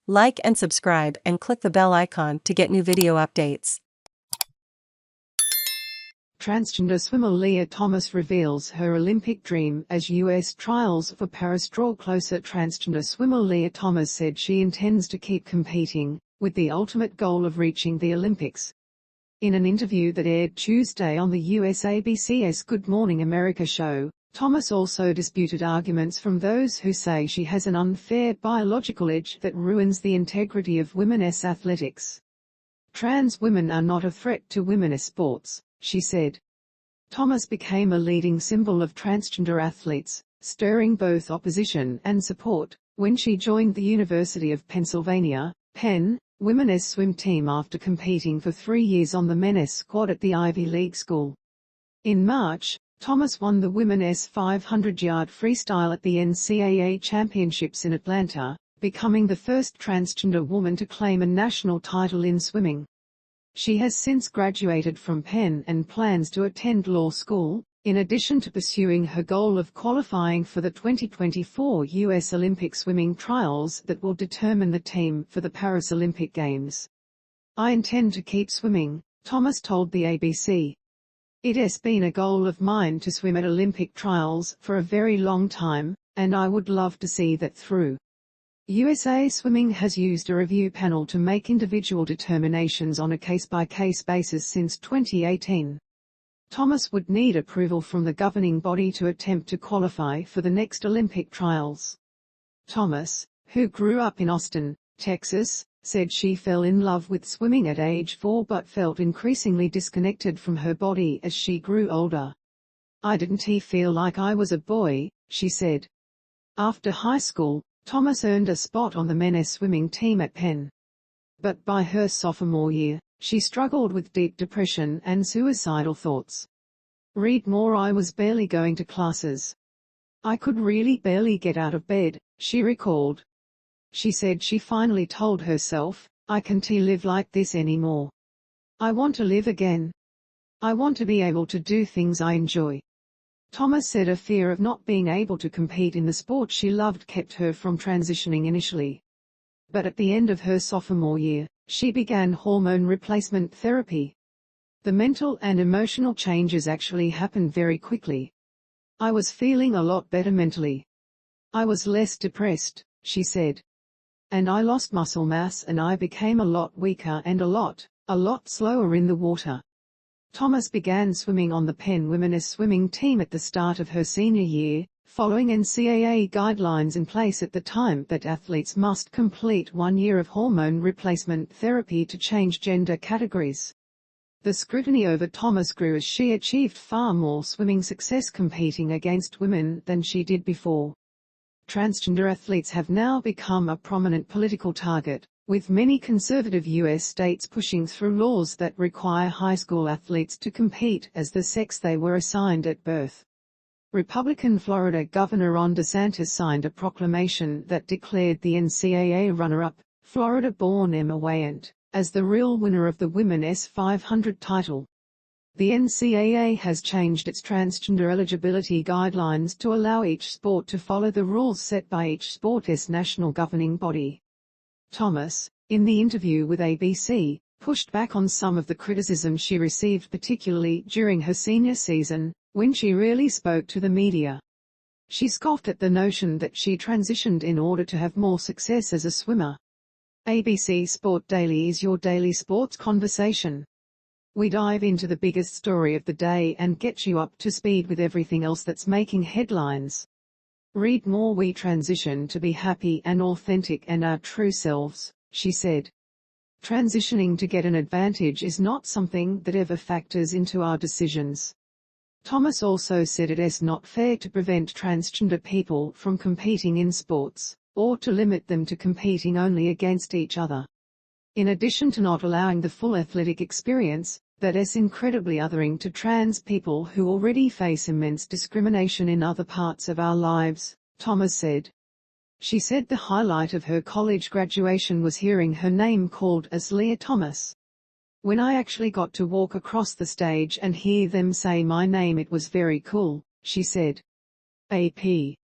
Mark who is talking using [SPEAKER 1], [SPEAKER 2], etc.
[SPEAKER 1] Like and subscribe and click the bell icon to get new video updates.
[SPEAKER 2] Transgender swimmer Lia Thomas reveals her Olympic dream as U.S. trials for Paris draw closer. Transgender swimmer Lia Thomas said she intends to keep competing, with the ultimate goal of reaching the Olympics. In an interview that aired Tuesday on the US ABC's Good Morning America show, Thomas also disputed arguments from those who say she has an unfair biological edge that ruins the integrity of women's athletics. Trans women are not a threat to women's sports, she said. Thomas became a leading symbol of transgender athletes, stirring both opposition and support, when she joined the University of Pennsylvania, Penn, women's swim team after competing for 3 years on the men's squad at the Ivy League school. In March, Thomas won the women's 500-yard freestyle at the NCAA championships in Atlanta, becoming the first transgender woman to claim a national title in swimming. She has since graduated from Penn and plans to attend law school, in addition to pursuing her goal of qualifying for the 2024 U.S. Olympic swimming trials that will determine the team for the Paris Olympic Games. "I intend to keep swimming," Thomas told the ABC. "It has been a goal of mine to swim at Olympic trials for a very long time, and I would love to see that through." USA Swimming has used a review panel to make individual determinations on a case-by-case basis since 2018. Thomas would need approval from the governing body to attempt to qualify for the next Olympic trials. Thomas, who grew up in Austin, Texas, said she fell in love with swimming at age 4 but felt increasingly disconnected from her body as she grew older. "I didn't feel like I was a boy," she said. After high school, Thomas earned a spot on the men's swimming team at Penn. But by her sophomore year, she struggled with deep depression and suicidal thoughts. "Read more. I was barely going to classes. I could really barely get out of bed," she recalled. She said she finally told herself, "I can't live like this anymore. I want to live again. I want to be able to do things I enjoy." Thomas said a fear of not being able to compete in the sport she loved kept her from transitioning initially. But at the end of her sophomore year, she began hormone replacement therapy. "The mental and emotional changes actually happened very quickly. I was feeling a lot better mentally. I was less depressed," she said. "And I lost muscle mass and I became a lot weaker and a lot slower in the water." Thomas began swimming on the Penn women's swimming team at the start of her senior year, following NCAA guidelines in place at the time that athletes must complete 1 year of hormone replacement therapy to change gender categories. The scrutiny over Thomas grew as she achieved far more swimming success competing against women than she did before. Transgender athletes have now become a prominent political target, with many conservative U.S. states pushing through laws that require high school athletes to compete as the sex they were assigned at birth. Republican Florida Governor Ron DeSantis signed a proclamation that declared the NCAA runner-up, Florida-born Emma Weyant, as the real winner of the women's 500 title. The NCAA has changed its transgender eligibility guidelines to allow each sport to follow the rules set by each sport's national governing body. Thomas, in the interview with ABC, pushed back on some of the criticism she received particularly during her senior season, when she rarely spoke to the media. She scoffed at the notion that she transitioned in order to have more success as a swimmer. ABC Sport Daily is your daily sports conversation. We dive into the biggest story of the day and get you up to speed with everything else that's making headlines. Read more. We transition to be happy and authentic and our true selves, she said. Transitioning to get an advantage is not something that ever factors into our decisions. Thomas also said it is not fair to prevent transgender people from competing in sports, or to limit them to competing only against each other. In addition to not allowing the full athletic experience, that is incredibly othering to trans people who already face immense discrimination in other parts of our lives, Thomas said. She said the highlight of her college graduation was hearing her name called as Lia Thomas. "When I actually got to walk across the stage and hear them say my name, it was very cool," she said. AP